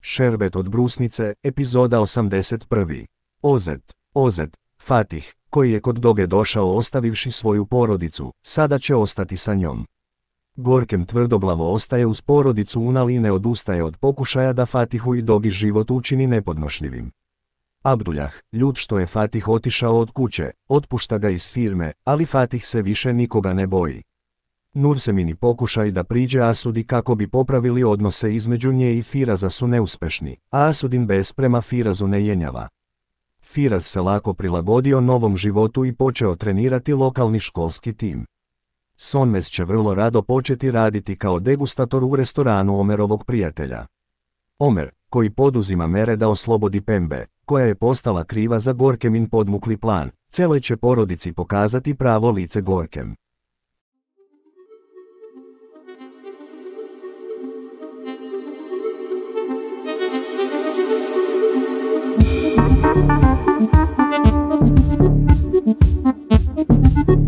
Šerbet od brusnice, epizoda 81. Ozet, Fatih, koji je kod Doge došao ostavivši svoju porodicu, sada će ostati sa njom. Gorkem tvrdoglavo ostaje uz porodicu Unal i ne odustaje od pokušaja da Fatihu i Dogi život učini nepodnošljivim. Abdullah, ljut što je Fatih otišao od kuće, otpušta ga iz firme, ali Fatih se više nikoga ne boji. Nursemini pokušaj da priđe Asudi kako bi popravili odnose između nje i Firaza su neuspešni, a Asudin bes prema Firazu ne jenjava. Firaz se lako prilagodio novom životu i počeo trenirati lokalni školski tim. Sonmez će vrlo rado početi raditi kao degustator u restoranu Omerovog prijatelja. Omer, koji poduzima mere da oslobodi Pembe, koja je postala kriva za Gorkemin podmukli plan, celoj će porodici pokazati pravo lice Gorkem.